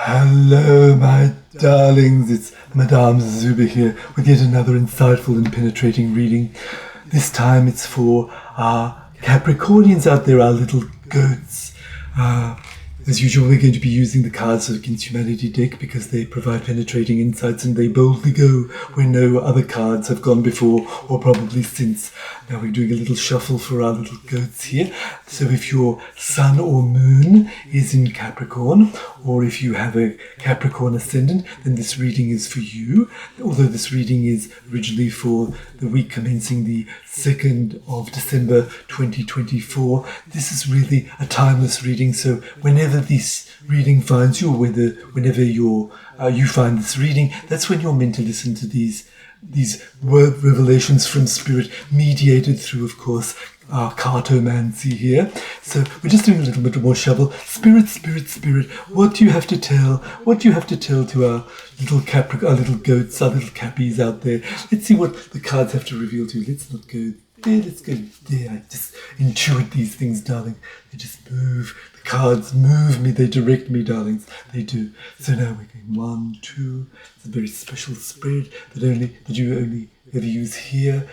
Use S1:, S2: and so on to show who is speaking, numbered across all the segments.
S1: Hello, my darlings. It's Madame Zezuba here with yet another insightful and penetrating reading. This time it's for our Capricornians out there, our little goats. As usual, we're going to be using the Cards Against Humanity deck because they provide penetrating insights and they boldly go where no other cards have gone before or probably since. Now we're doing a little shuffle for our little goats here. So if your sun or moon is in Capricorn, or if you have a Capricorn ascendant, then this reading is for you. Although this reading is originally for the week commencing the 2nd of December 2024, this is really a timeless reading. So whenever this reading finds you, or whenever you find this reading, that's when you're meant to listen to these word revelations from Spirit, mediated through, of course, our cartomancy here. So we're just doing a little bit more shuffle. Spirit, Spirit, Spirit, what do you have to tell? What do you have to tell to our little our little goats, our little cappies out there? Let's see what the cards have to reveal to you. Let's not go there, let's go there. I just intuit these things, darling. They just move. The cards move me, they direct me, darlings. They do. So now we're going 1, 2. It's a very special spread that you only ever use here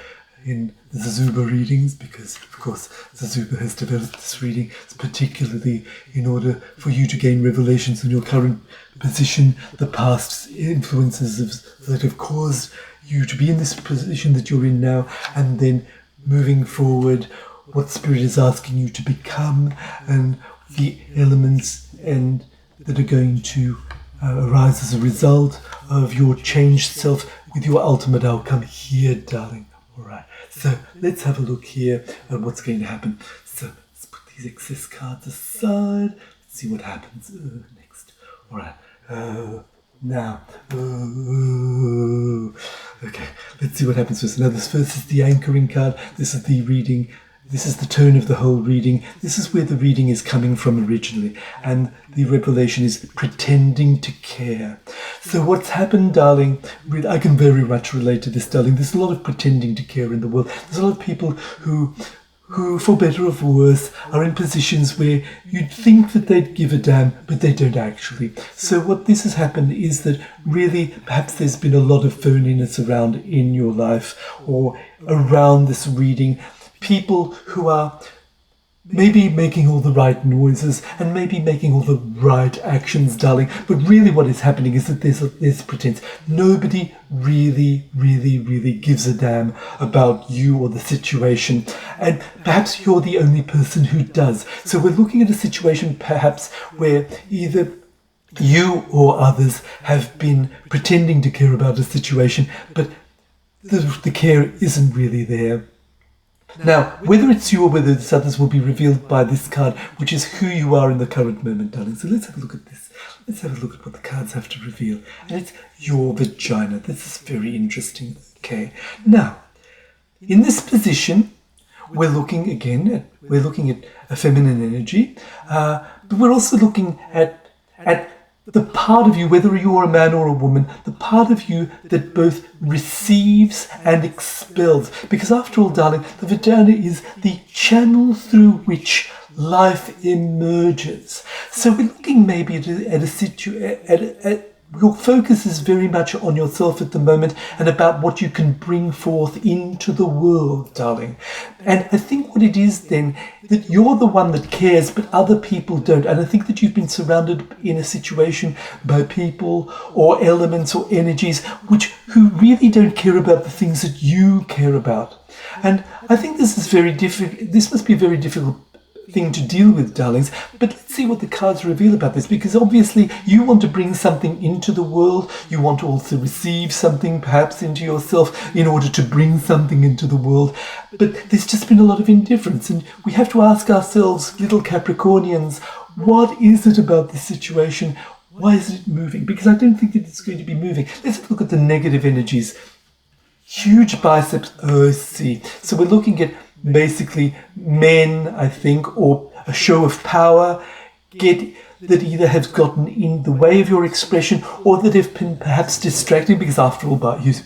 S1: in the Zezuba readings, because of course Zezuba has developed this reading particularly in order for you to gain revelations on your current position, the past influences that have caused you to be in this position that you're in now, and then moving forward, what Spirit is asking you to become, and the elements and that are going to arise as a result of your changed self with your ultimate outcome here, darling. All right, so let's have a look here at what's going to happen. So let's put these excess cards aside. Let's see what happens next. All right, okay, let's see what happens first. Now this first is the anchoring card. This is the reading. This is the tone of the whole reading. This is where the reading is coming from originally. And the revelation is pretending to care. So what's happened, darling, I can very much relate to this, darling. There's a lot of pretending to care in the world. There's a lot of people who, for better or for worse, are in positions where you'd think that they'd give a damn, but they don't actually. So what this has happened is that really perhaps there's been a lot of phoniness around in your life or around this reading. People who are maybe making all the right noises and maybe making all the right actions, darling. But really what is happening is that there's pretense. Nobody really gives a damn about you or the situation. And perhaps you're the only person who does. So we're looking at a situation perhaps where either you or others have been pretending to care about a situation, but the care isn't really there. Now, whether it's you or whether it's others will be revealed by this card, which is who you are in the current moment, darling. So let's have a look at this. Let's have a look at what the cards have to reveal. And it's your vagina. This is very interesting. Okay. Now, in this position, we're looking at a feminine energy, but we're also looking at the part of you, whether you're a man or a woman, the part of you that both receives and expels. Because after all, darling, the vagina is the channel through which life emerges. So we're looking maybe at your focus is very much on yourself at the moment and about what you can bring forth into the world, darling. And I think what it is then, that you're the one that cares, but other people don't. And I think that you've been surrounded in a situation by people or elements or energies who really don't care about the things that you care about. And I think this is very difficult. This must be a very difficult thing to deal with, darlings, but let's see what the cards reveal about this, because obviously you want to bring something into the world, you want to also receive something perhaps into yourself in order to bring something into the world, but there's just been a lot of indifference, and we have to ask ourselves, little Capricornians, what is it about this situation? Why is it moving? Because I don't think that it's going to be moving. Let's look at the negative energies. Huge biceps, see. So we're looking at basically men, I think, or a show of power, that either has gotten in the way of your expression or that have been perhaps distracting, because after all,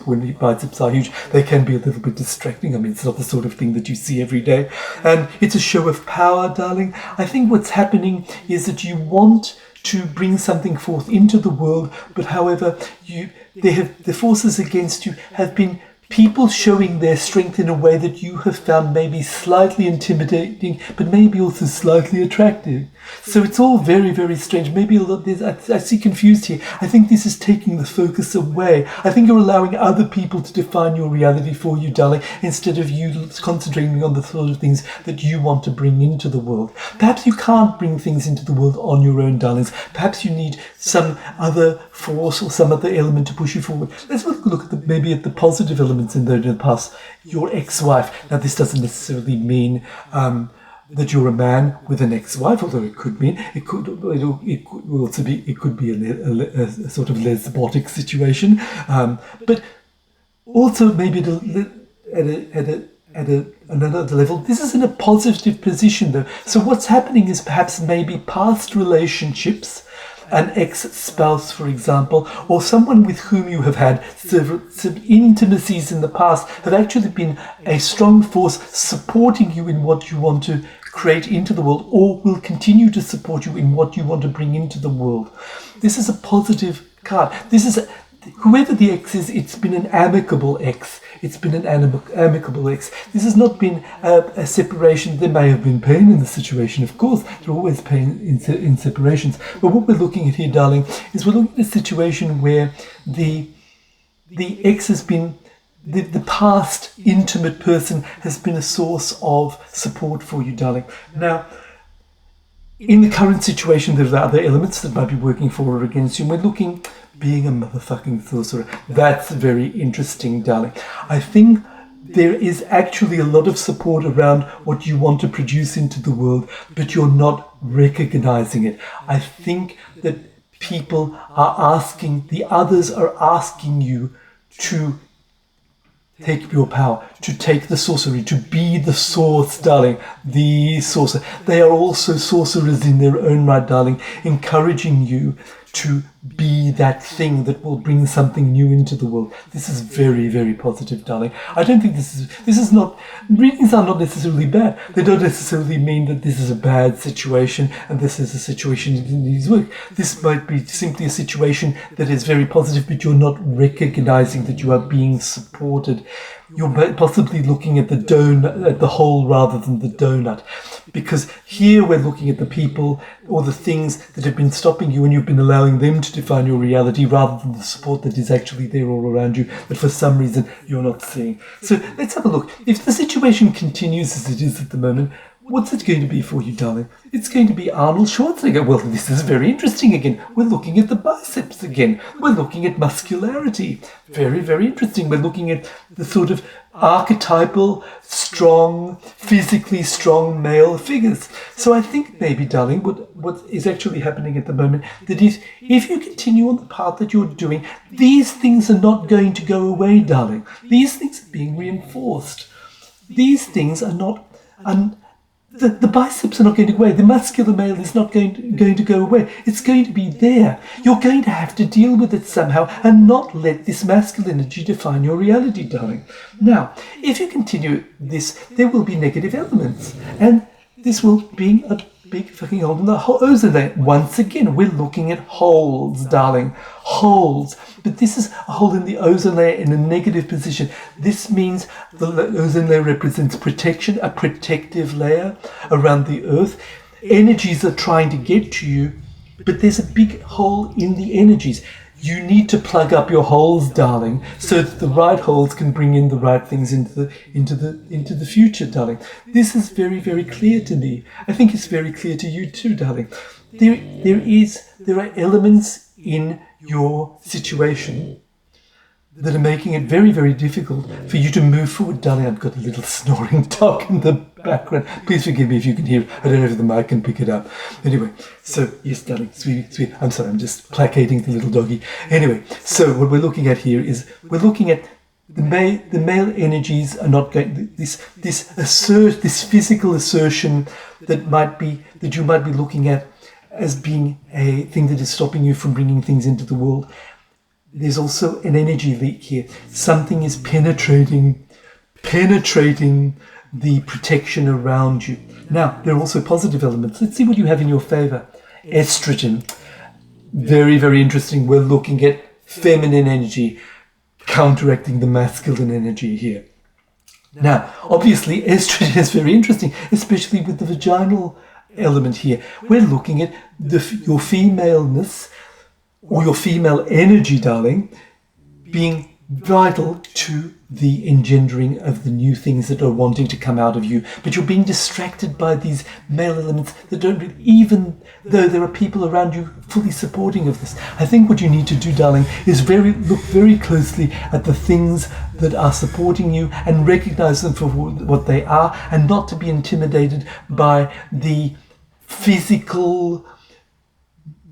S1: when biceps are huge, they can be a little bit distracting. I mean, it's not the sort of thing that you see every day. And it's a show of power, darling. I think what's happening is that you want to bring something forth into the world, but however, the forces against you have been people showing their strength in a way that you have found maybe slightly intimidating, but maybe also slightly attractive. So it's all very, very strange. Maybe a lot. I see confused here. I think this is taking the focus away. I think you're allowing other people to define your reality for you, darling, instead of you concentrating on the sort of things that you want to bring into the world. Perhaps you can't bring things into the world on your own, darlings. Perhaps you need some other force or some other element to push you forward. Let's look at maybe at the positive elements in the past. Your ex-wife. Now, this doesn't necessarily mean that you're a man with an ex-wife, although it could mean it could also be a sort of lesbotic situation, but also maybe at another level. This is in a positive position, though. So what's happening is perhaps maybe past relationships. An ex-spouse, for example, or someone with whom you have had some intimacies in the past have actually been a strong force supporting you in what you want to create into the world, or will continue to support you in what you want to bring into the world. This is a positive card. Whoever the ex is, it's been an amicable ex. It's been an amicable ex. This has not been a separation. There may have been pain in the situation, of course. There are always pain in separations. But what we're looking at here, darling, is we're looking at a situation where the ex has been, the past intimate person has been a source of support for you, darling. Now, in the current situation, there are other elements that might be working for or against you. And we're looking, being a motherfucking sorcerer. That's very interesting, darling. I think there is actually a lot of support around what you want to produce into the world, but you're not recognizing it. I think that people are asking, the others are asking you to take your power, to take the sorcery, to be the source, darling, the sorcerer. They are also sorcerers in their own right, darling, encouraging you to be that thing that will bring something new into the world. This is very, very positive, darling. I don't think this is not, readings are not necessarily bad. They don't necessarily mean that this is a bad situation and this is a situation that needs work. This might be simply a situation that is very positive, but you're not recognizing that you are being supported. You're possibly looking at the whole rather than the donut. Because here we're looking at the people or the things that have been stopping you, and you've been allowing them to define your reality rather than the support that is actually there all around you, but for some reason you're not seeing. So let's have a look. If the situation continues as it is at the moment, what's it going to be for you, darling? It's going to be Arnold Schwarzenegger. Well, this is very interesting again. We're looking at the biceps again. We're looking at muscularity. Very, very interesting. We're looking at the sort of archetypal, strong, physically strong male figures. So I think maybe, darling, what is actually happening at the moment, that if you continue on the path that you're doing, these things are not going to go away, darling. These things are being reinforced. These things are not... The biceps are not going to go away. The muscular male is not going to go away. It's going to be there. You're going to have to deal with it somehow and not let this masculine energy define your reality, darling. Now, if you continue this, there will be negative elements. And this will be a big fucking hole in the ozone layer. Once again, we're looking at holes, darling. Holes. But this is a hole in the ozone layer in a negative position. This means the ozone layer represents protection, a protective layer around the earth. Energies are trying to get to you, but there's a big hole in the energies. You need to plug up your holes, darling, so that the right holes can bring in the right things into the future, darling. This is very, very clear to me. I think it's very clear to you too, darling. There are elements in your situation that are making it very, very difficult for you to move forward, darling. I've got a little snoring dog in the background. Please forgive me if you can hear it. I don't know if the mic can pick it up. Anyway, so yes, darling, sweetie. I'm sorry, I'm just placating the little doggy. Anyway, so what we're looking at here is we're looking at the male energies are not going. This physical assertion that you might be looking at as being a thing that is stopping you from bringing things into the world. There's also an energy leak here. Something is penetrating the protection around you. Now, there are also positive elements. Let's see what you have in your favor. Estrogen. Very, very interesting. We're looking at feminine energy counteracting the masculine energy here. Now, obviously, estrogen is very interesting, especially with the vaginal element here. We're looking at your femaleness or your female energy, darling, being vital to the engendering of the new things that are wanting to come out of you. But you're being distracted by these male elements that don't really, even though there are people around you fully supporting of this. I think what you need to do, darling, is look very closely at the things that are supporting you and recognize them for what they are, and not to be intimidated by the physical,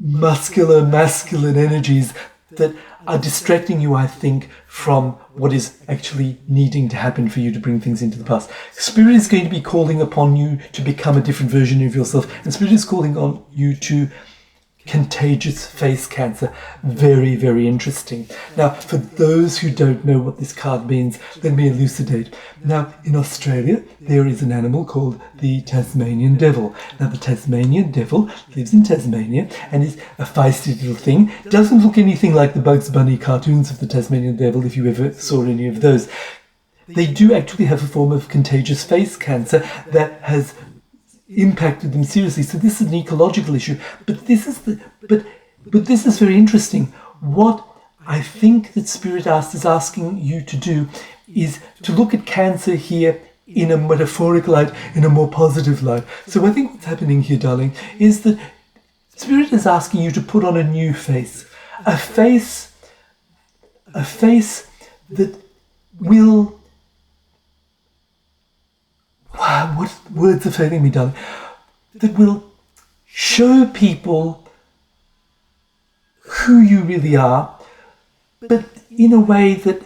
S1: muscular, masculine energies that are distracting you, I think, from what is actually needing to happen for you to bring things into the past. Spirit is going to be calling upon you to become a different version of yourself, and Spirit is calling on you to contagious face cancer. Very, very interesting. Now, for those who don't know what this card means, let me elucidate. Now, in Australia, there is an animal called the Tasmanian devil. Now, the Tasmanian devil lives in Tasmania and is a feisty little thing. Doesn't look anything like the Bugs Bunny cartoons of the Tasmanian devil, if you ever saw any of those. They do actually have a form of contagious face cancer that has impacted them seriously. So this is an ecological issue, but this is very interesting. What I think that Spirit is asking you to do is to look at cancer here in a metaphorical light, in a more positive light. So I think what's happening here, darling, is that Spirit is asking you to put on a new face, a face that will, what words are failing me, darling? That will show people who you really are, but in a way that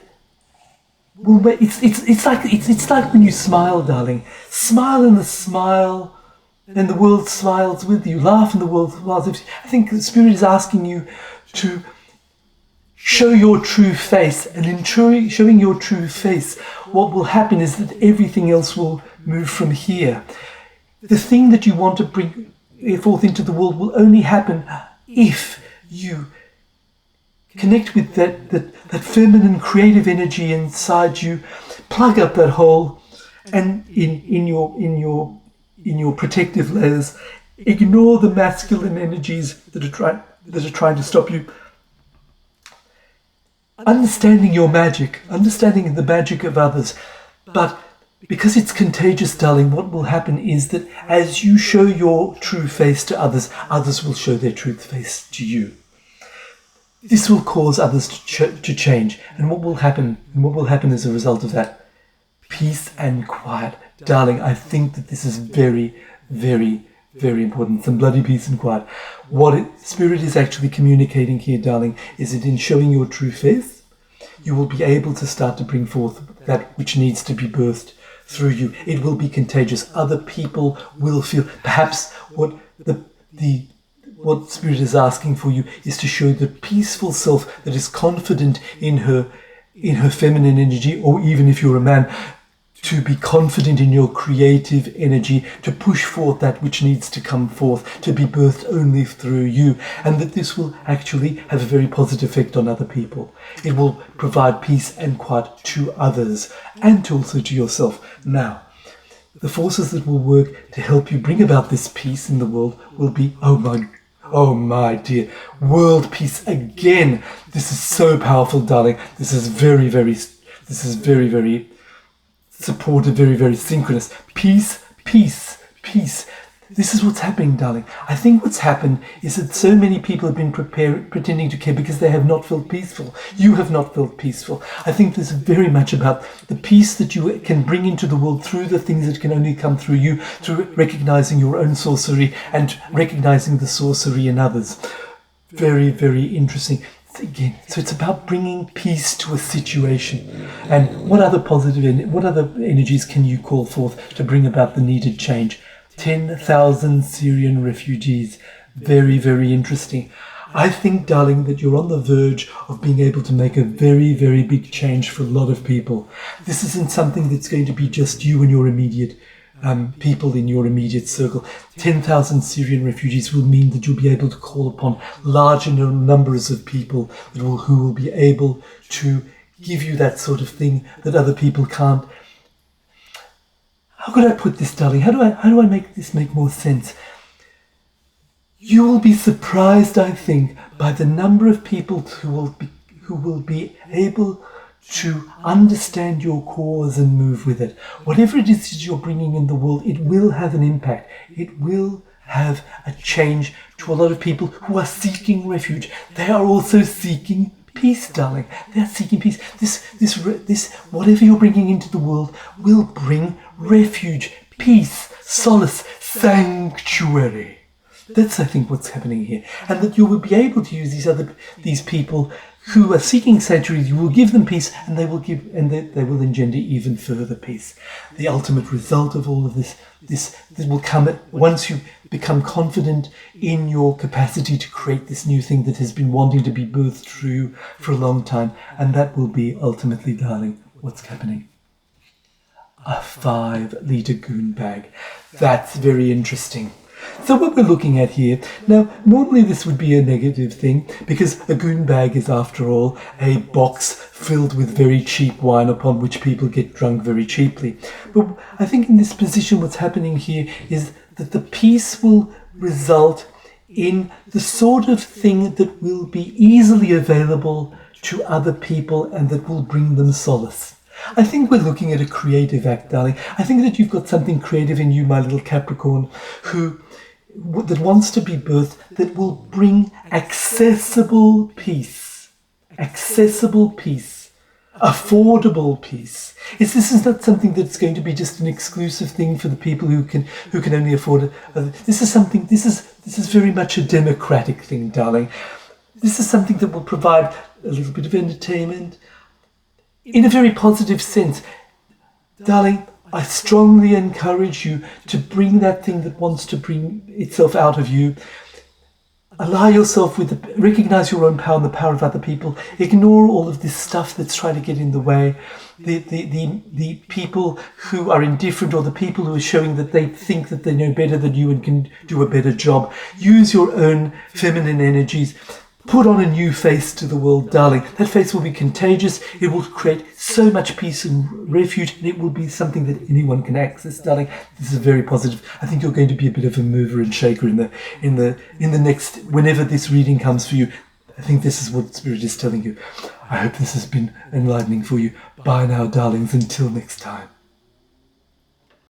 S1: will make, it's like when you smile, darling. Smile and the world smiles with you. Laugh and the world smiles with you. I think the Spirit is asking you to show your true face, and in showing your true face, what will happen is that everything else will move from here. The thing that you want to bring forth into the world will only happen if you connect with that feminine creative energy inside you, plug up that hole, and in your protective layers, ignore the masculine energies that are trying to stop you. Understanding your magic, understanding the magic of others. But because it's contagious, darling, what will happen is that as you show your true face to others, others will show their true face to you. This will cause others to change. And what will happen as a result of that? Peace and quiet. Darling, I think that this is very, very, very important. Some bloody peace and quiet. What Spirit is actually communicating here, darling, is that in showing your true face, you will be able to start to bring forth that which needs to be birthed through you. It will be contagious. Other people will feel. Perhaps what Spirit is asking for you is to show the peaceful self that is confident in her feminine energy, or even if you're a man, to be confident in your creative energy, to push forth that which needs to come forth, to be birthed only through you, and that this will actually have a very positive effect on other people. It will provide peace and quiet to others, and also to yourself. Now, the forces that will work to help you bring about this peace in the world will be, oh my dear, world peace again. This is so powerful, darling. This is very, very supported, very, very synchronous. Peace, peace, peace. This is what's happening, darling. I think what's happened is that so many people have been pretending to care because they have not felt peaceful. You have not felt peaceful. I think this is very much about the peace that you can bring into the world through the things that can only come through you, through recognizing your own sorcery and recognizing the sorcery in others. Very, very interesting. Again, so it's about bringing peace to a situation. And what other energies can you call forth to bring about the needed change? 10,000 Syrian refugees. Very, very interesting. I think, darling, that you're on the verge of being able to make a very, very big change for a lot of people. This isn't something that's going to be just you and your immediate people in your immediate circle. 10,000 Syrian refugees will mean that you'll be able to call upon larger numbers of people who will be able to give you that sort of thing that other people can't. How could I put this, darling? How do I make this make more sense? You will be surprised, I think, by the number of people who will be able to understand your cause and move with it. Whatever it is you're bringing in the world, it will have an impact. It will have a change to a lot of people who are seeking refuge. They are also seeking peace, darling. They are seeking peace. This, whatever you're bringing into the world will bring refuge, peace, solace, sanctuary. That's, I think, what's happening here. And that you will be able to use these people who are seeking sanctuary. You will give them peace, and they will engender even further peace. The ultimate result of all of this will come once you become confident in your capacity to create this new thing that has been wanting to be birthed through you for a long time. And that will be ultimately, darling, what's happening. A 5-litre goon bag. That's very interesting. So what we're looking at here, now normally this would be a negative thing because a goon bag is after all a box filled with very cheap wine upon which people get drunk very cheaply. But I think in this position what's happening here is that the peace will result in the sort of thing that will be easily available to other people and that will bring them solace. I think we're looking at a creative act, darling. I think that you've got something creative in you, my little Capricorn, that wants to be birthed, that will bring accessible peace, affordable peace. This is not something that's going to be just an exclusive thing for the people who can only afford it. This is very much a democratic thing, darling. This is something that will provide a little bit of entertainment in a very positive sense. Darling, I strongly encourage you to bring that thing that wants to bring itself out of you. Allow yourself recognize your own power and the power of other people. Ignore all of this stuff that's trying to get in the way. The people who are indifferent or the people who are showing that they think that they know better than you and can do a better job. Use your own feminine energies. Put on a new face to the world, darling. That face will be contagious. It will create so much peace and refuge, and it will be something that anyone can access, darling. This is very positive. I think you're going to be a bit of a mover and shaker in the next, whenever this reading comes for you. I think this is what Spirit is telling you. I hope this has been enlightening for you. Bye now, darlings. Until next time.